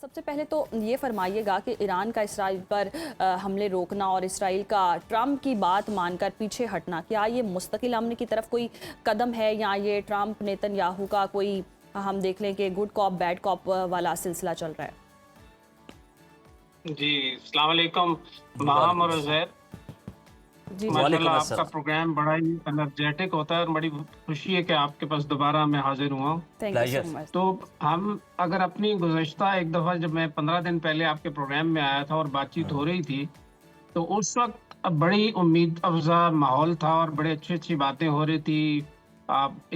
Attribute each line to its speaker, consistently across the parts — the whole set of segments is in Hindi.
Speaker 1: सबसे पहले तो ये फरमाइएगा कि ईरान का इसराइल पर हमले रोकना और इसराइल का ट्रंप की बात मानकर पीछे हटना, क्या ये मुस्तकिल अमन की तरफ कोई कदम है या ये ट्रंप नेतन्याहू का कोई हम देख लें कि गुड कॉप बैड कॉप वाला सिलसिला चल रहा है?
Speaker 2: जी, अस्सलाम वालेकुम माहम और उज़ैर।
Speaker 1: जी
Speaker 2: माशाल्लाह आपका प्रोग्राम बड़ा ही एनर्जेटिक होता है और बड़ी खुशी है कि आपके पास दोबारा मैं हाजिर हुआ हूँ।
Speaker 1: Thank you so much.
Speaker 2: तो हम अगर अपनी गुज़श्ता एक दफ़ा जब मैं 15 दिन पहले आपके प्रोग्राम में आया था और बातचीत हो रही थी, तो उस वक्त बड़ी उम्मीद अफ़ज़ा माहौल था और बड़ी अच्छी-अच्छी बातें हो रही थी।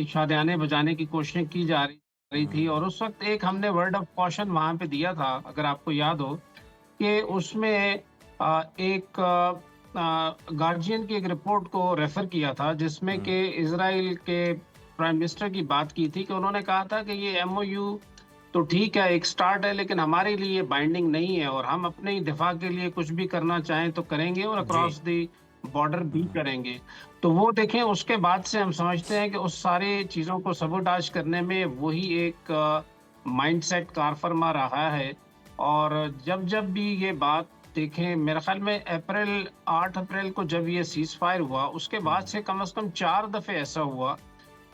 Speaker 2: शादियाने बजाने की कोशिशें की जा रही थी और उस वक्त एक हमने वर्ड ऑफ कॉशन वहाँ पे दिया था, अगर आपको याद हो, कि उसमें एक गार्जियन की एक रिपोर्ट को रेफर किया था जिसमें कि इजराइल के प्राइम मिनिस्टर की बात की थी कि उन्होंने कहा था कि ये एमओयू तो ठीक है, एक स्टार्ट है, लेकिन हमारे लिए बाइंडिंग नहीं है और हम अपने ही दिफा के लिए कुछ भी करना चाहें तो करेंगे और अक्रॉस दी बॉर्डर भी करेंगे। तो वो देखें, उसके बाद से हम समझते हैं कि उस सारे चीज़ों को सबोटाज करने में वही एक माइंडसेट कार फरमा रहा है। और जब जब भी ये बात देखें, मेरे ख्याल में 8 अप्रैल को जब ये सीज़ फायर हुआ, उसके बाद से कम 4 दफ़े ऐसा हुआ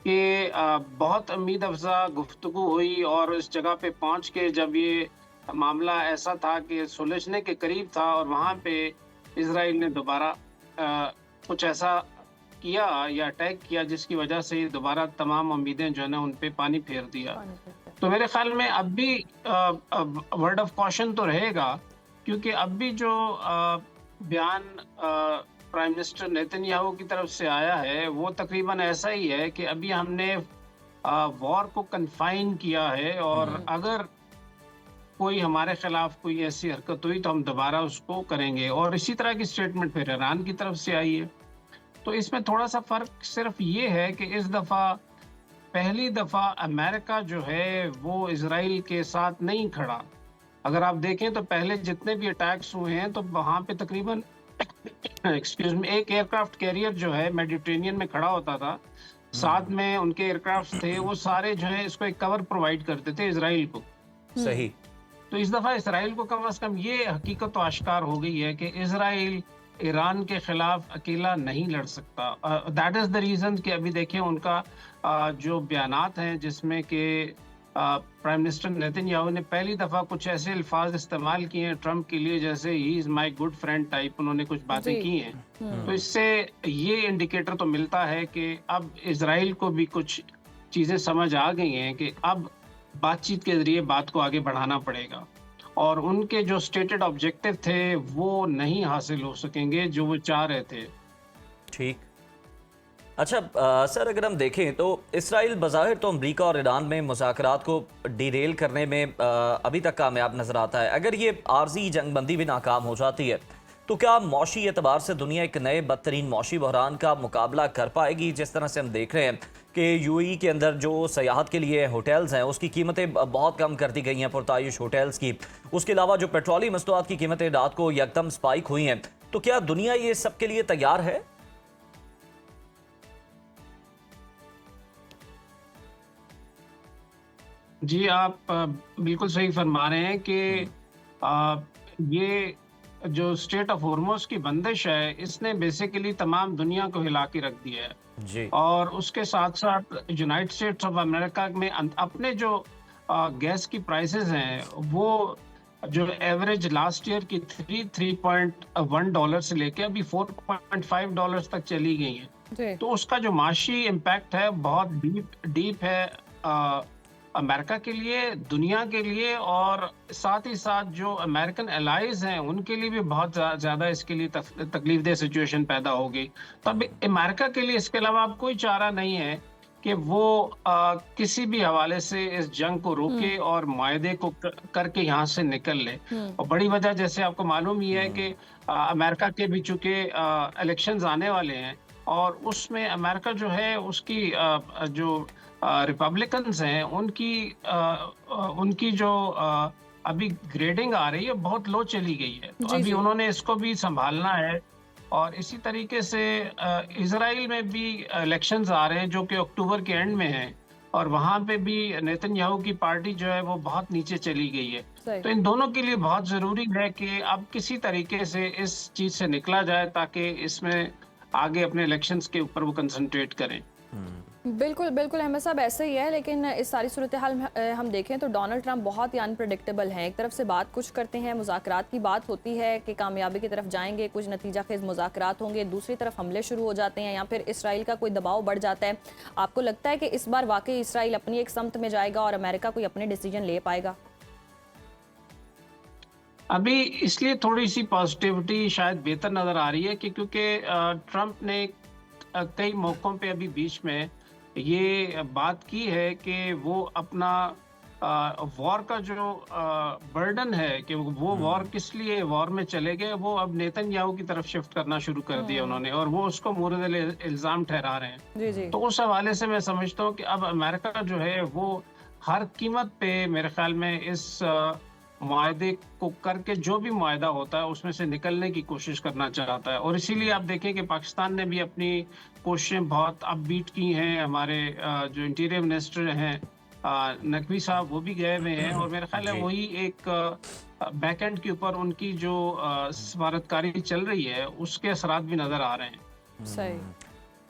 Speaker 2: कि बहुत उम्मीद अफ़ज़ा गुफ्तगू हुई और इस जगह पे पहुँच के जब ये मामला ऐसा था कि सुलझने के करीब था और वहाँ पे इज़राइल ने दोबारा कुछ ऐसा किया या अटैक किया जिसकी वजह से दोबारा तमाम उम्मीदें जो है ना उन पे पानी फेर दिया। तो मेरे ख्याल में अब भी वर्ड ऑफ कॉशन तो रहेगा, क्योंकि अब भी जो बयान प्राइम मिनिस्टर नेतन्याहू की तरफ से आया है वो तकरीबन ऐसा ही है कि अभी हमने वॉर को कन्फाइन किया है और अगर कोई हमारे खिलाफ कोई ऐसी हरकत हुई तो हम दोबारा उसको करेंगे। और इसी तरह की स्टेटमेंट फिर ईरान की तरफ से आई है। तो इसमें थोड़ा सा फर्क सिर्फ ये है कि इस दफा पहली दफा अमेरिका जो है वो इजराइल के साथ नहीं खड़ा। अगर आप देखें तो पहले जितने भी अटैक्स हुए हैं तो वहां पे तकरीबन एक्सक्यूज मी, एक एयरक्राफ्ट कैरियर जो है मेडिटेरेनियन में खड़ा होता था, साथ में उनके एयरक्राफ्ट थे, वो सारे जो है इसको एक कवर प्रोवाइड करते थे इजराइल को।
Speaker 3: सही।
Speaker 2: तो इस दफा इसराइल को कम से कम ये हकीकत तो आश्कार हो गई है कि इजराइल ईरान के खिलाफ अकेला नहीं लड़ सकता। दैट इज द रीजन कि अभी देखें उनका जो बयानात हैं जिसमें कि प्राइम मिनिस्टर नेतन्याहू ने पहली दफा कुछ ऐसे अल्फाज इस्तेमाल किए हैं ट्रंप के लिए जैसे he is my good friend type, उन्होंने कुछ बातें की हैं। तो इससे ये इंडिकेटर तो मिलता है कि अब इजराइल को भी कुछ चीजें समझ आ गई हैं कि अब बातचीत के जरिए बात को आगे बढ़ाना पड़ेगा और उनके जो स्टेटेड ऑब्जेक्टिव थे वो नहीं हासिल हो सकेंगे जो वो चाह रहे थे।
Speaker 3: ठीक। अच्छा सर, अगर हम देखें तो इसराइल बज़ाहिर तो अमरीका और ईरान में मुज़ाकरात को डिरेल करने में अभी तक कामयाब नज़र आता है। अगर ये आर्जी जंगबंदी भी नाकाम हो जाती है तो क्या मौशी एतबार से दुनिया एक नए बदतरीन मौशी बहरान का मुकाबला कर पाएगी? जिस तरह से हम देख रहे हैं कि यूएई के अंदर जो सयाहत के लिए होटल्स हैं उसकी कीमतें बहुत कम कर दी गई हैं, पुरतायुश होटल्स की। उसके अलावा जो पेट्रोलियम मस्तूआत की कीमतें रात को यकदम स्पाइक हुई हैं। तो क्या दुनिया ये सब के लिए तैयार है?
Speaker 2: जी, आप बिल्कुल सही फरमा रहे हैं कि ये जो स्टेट ऑफ होर्मुज़ की बंदिश है इसने बेसिकली तमाम दुनिया को हिला के रख दिया है
Speaker 3: जी।
Speaker 2: और उसके साथ साथ यूनाइटेड स्टेट्स ऑफ अमेरिका में अपने जो गैस की प्राइसेस हैं वो जो एवरेज लास्ट ईयर की 3.1 डॉलर से लेके अभी 4.5 डॉलर्स तक चली गई हैं। तो उसका जो माशी इम्पैक्ट है बहुत डीप है अमेरिका के लिए, दुनिया के लिए और साथ ही साथ जो अमेरिकन एलाइज हैं उनके लिए भी बहुत ज़्यादा इसके लिए तकलीफ दह सिचुएशन पैदा होगी। तो अब अमेरिका के लिए इसके अलावा अब कोई चारा नहीं है कि वो किसी भी हवाले से इस जंग को रोके और मुआहदे को करके यहाँ से निकल ले। और बड़ी वजह जैसे आपको मालूम ही है कि अमेरिका के भी चूंकि इलेक्शंस आने वाले हैं और उसमें अमेरिका जो है उसकी जो रिपब्लिकन्स हैं उनकी जो अभी ग्रेडिंग आ रही है बहुत लो चली गई है। तो अभी उन्होंने इसको भी संभालना है और इसी तरीके से इजराइल में भी इलेक्शंस आ रहे हैं जो कि अक्टूबर के एंड में हैं। और वहां पे भी नेतन्याहू की पार्टी जो है वो बहुत नीचे चली गई है।
Speaker 1: सही।
Speaker 2: तो इन दोनों के लिए बहुत जरूरी है कि अब किसी तरीके से इस चीज से निकला जाए ताकि इसमें आगे अपने इलेक्शंस के ऊपर वो कंसंट्रेट करें।
Speaker 1: बिल्कुल बिल्कुल अहमद साहब, ऐसे ही है। लेकिन इस सारी सूरत हाल में हम देखें तो डोनाल्ड ट्रंप बहुत ही अनप्रडिक्टेबल हैं। एक तरफ से बात कुछ करते हैं, मुज़ाकरात की बात होती है कि कामयाबी की तरफ जाएंगे, कुछ नतीजा खेज मुज़ाकरात होंगे, दूसरी तरफ हमले शुरू हो जाते हैं या फिर इसराइल का कोई दबाव बढ़ जाता है। आपको लगता है कि इस बार वाकई इसराइल अपनी एक समत में जाएगा और अमेरिका कोई अपने डिसीजन ले पाएगा?
Speaker 2: अभी इसलिए थोड़ी सी पॉजिटिविटी शायद बेहतर नजर आ रही है कि क्योंकि ट्रंप ने कई मौकों पे अभी बीच में ये बात की है कि वो अपना वॉर का जो बर्डन है कि वो वॉर किस लिए वॉर में चले गए, वो अब नेतन्याहू की तरफ शिफ्ट करना शुरू कर दिया उन्होंने, और वो उसको मोरद इल्जाम ठहरा रहे हैं।
Speaker 1: जी जी।
Speaker 2: तो उस हवाले से मैं समझता हूँ कि अब अमेरिका जो है वो हर कीमत पे मेरे ख्याल में इस मुआहदे को करके जो भी मुआहदा होता है उसमें से निकलने की कोशिश करना चाहता है। और इसीलिए आप देखें कि पाकिस्तान ने भी अपनी कोशिशें बहुत अपबीट की हैं। हमारे जो इंटीरियर मिनिस्टर हैं नकवी साहब, वो भी गए हुए हैं, और मेरा ख्याल है
Speaker 3: जी।
Speaker 2: वही एक बैकएंड के ऊपर उनकी जो सफारतकारी चल रही है उसके असरात भी नजर आ रहे हैं।
Speaker 1: सही।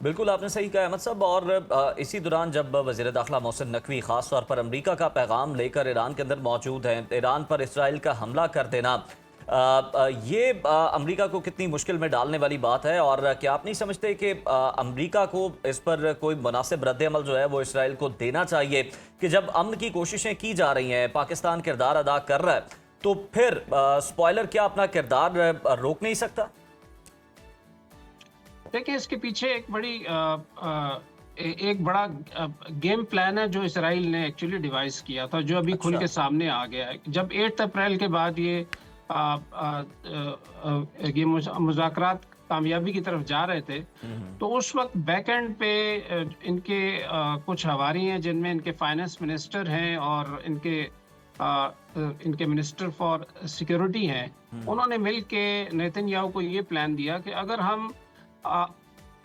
Speaker 3: बिल्कुल आपने सही कहा अहमद साहब। और इसी दौरान जब वज़ीर दाखिला मोहसिन नकवी ख़ास तौर पर अमेरिका का पैगाम लेकर ईरान के अंदर मौजूद हैं, ईरान पर इसराइल का हमला कर देना, ये अमेरिका को कितनी मुश्किल में डालने वाली बात है। और क्या आप नहीं समझते कि अमेरिका को इस पर कोई मुनासिब रद्द-ए-अमल जो है वो इसराइल को देना चाहिए कि जब अमन की कोशिशें की जा रही हैं, पाकिस्तान किरदार अदा कर रहा है, तो फिर स्पॉयलर क्या अपना किरदार रोक नहीं सकता?
Speaker 2: देखिए, इसके पीछे एक बड़ा गेम प्लान है जो इसराइल ने एक्चुअली डिवाइस किया था, जो अभी खुल
Speaker 3: अच्छा।
Speaker 2: के सामने आ गया है। जब 8 अप्रैल के बाद ये मुज़ाकरात कामयाबी की तरफ जा रहे थे, तो उस वक्त बैक एंड पे इनके कुछ हवारी हैं जिनमें इनके फाइनेंस मिनिस्टर हैं और इनके मिनिस्टर फॉर सिक्योरिटी हैं। उन्होंने मिल के नेतन्याहू को ये प्लान दिया कि अगर हम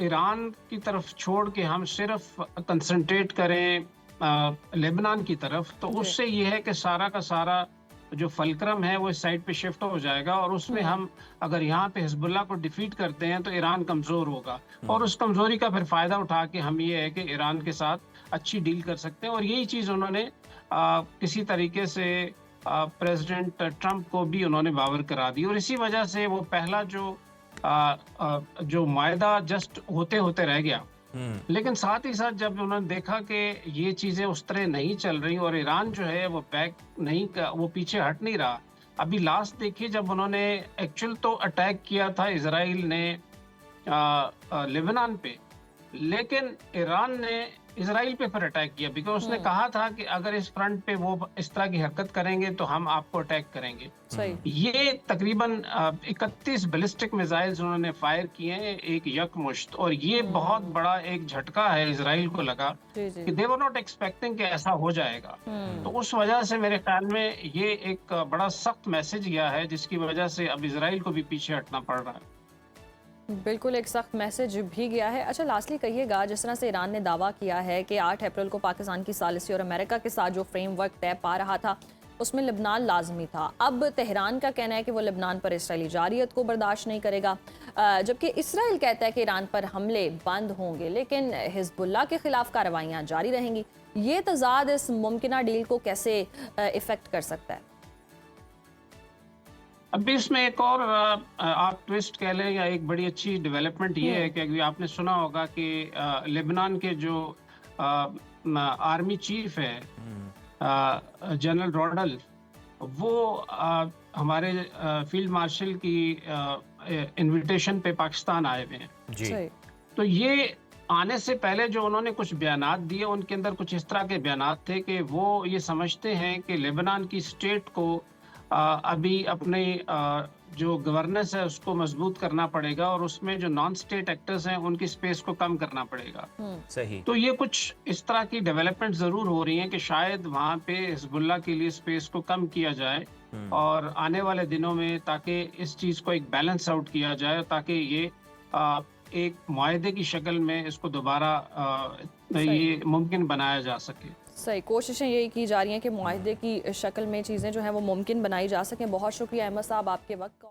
Speaker 2: ईरान की तरफ छोड़ के हम सिर्फ कंसंट्रेट करें लेबनान की तरफ, तो उससे ये है कि सारा का सारा जो फलक्रम है वो इस साइड पे शिफ्ट हो जाएगा, और उसमें हम अगर यहाँ पे हिजबुल्लाह को डिफीट करते हैं तो ईरान कमजोर होगा, और उस कमजोरी का फिर फायदा उठा के हम ये है कि ईरान के साथ अच्छी डील कर सकते हैं। और यही चीज उन्होंने किसी तरीके से प्रेसिडेंट ट्रंप को भी उन्होंने बावर करा दी, और इसी वजह से वो पहला जो मुआहदा जस्ट होते होते रह गया। लेकिन साथ ही साथ जब उन्होंने देखा कि ये चीजें उस तरह नहीं चल रही और ईरान जो है वो वो पीछे हट नहीं रहा। अभी लास्ट देखिए, जब उन्होंने एक्चुअल तो अटैक किया था इजराइल ने लेबनान पे, लेकिन ईरान ने इजराइल पे फिर अटैक किया, बिकॉज उसने कहा था कि अगर इस फ्रंट पे वो इस तरह की हरकत करेंगे तो हम आपको अटैक करेंगे।
Speaker 1: सही।
Speaker 2: ये तकरीबन 31 बैलिस्टिक मिसाइल्स उन्होंने फायर किए हैं एक यकमुश्त, और ये बहुत बड़ा एक झटका है इजराइल को लगा
Speaker 1: जी जी।
Speaker 2: कि दे वर नॉट एक्सपेक्टिंग कि ऐसा हो जाएगा। तो उस वजह से मेरे ख्याल में ये एक बड़ा सख्त मैसेज गया है, जिसकी वजह से अब इजराइल को भी पीछे हटना पड़ रहा है।
Speaker 1: बिल्कुल एक सख्त मैसेज भी गया है। अच्छा, लास्टली कहिएगा, जिस तरह से ईरान ने दावा किया है कि 8 अप्रैल को पाकिस्तान की सालिसी और अमेरिका के साथ जो फ्रेमवर्क तय पा रहा था उसमें लेबनान लाजमी था, अब तेहरान का कहना है कि वो लेबनान पर इसराइली जारियत को बर्दाश्त नहीं करेगा, जबकि इसराइल कहता है कि ईरान पर हमले बंद होंगे लेकिन हिजबुल्लाह के खिलाफ कार्रवाइयाँ जारी रहेंगी। ये तजाद इस मुमकिना डील को कैसे इफेक्ट कर सकता है?
Speaker 2: अभी इसमें एक और आप ट्विस्ट कह लें या एक बड़ी अच्छी डेवलपमेंट ये है कि अभी आपने सुना होगा कि लेबनान के जो आर्मी चीफ है जनरल रॉडल, वो हमारे फील्ड मार्शल की इनविटेशन पे पाकिस्तान आए हुए हैं।
Speaker 3: जी।
Speaker 1: सही।
Speaker 2: तो ये आने से पहले जो उन्होंने कुछ बयानात दिए, उनके अंदर कुछ इस तरह के बयानात थे कि वो ये समझते हैं कि लेबनान की स्टेट को अभी अपने जो गवर्नेंस है उसको मजबूत करना पड़ेगा, और उसमें जो नॉन स्टेट एक्टर्स हैं उनकी स्पेस को कम करना पड़ेगा।
Speaker 3: सही।
Speaker 2: तो ये कुछ इस तरह की डेवलपमेंट जरूर हो रही हैं कि शायद वहाँ पे हिजबुल्लाह के लिए स्पेस को कम किया जाए, और आने वाले दिनों में ताकि इस चीज को एक बैलेंस आउट किया जाए, ताकि ये एक मुआहदे की शक्ल में इसको दोबारा ये मुमकिन बनाया जा सके।
Speaker 1: सही, कोशिशें यही की जा रही हैं कि मुआहदे की शक्ल में चीज़ें जो हैं वो मुमकिन बनाई जा सकें। बहुत शुक्रिया अहमद साहब आपके वक्त का।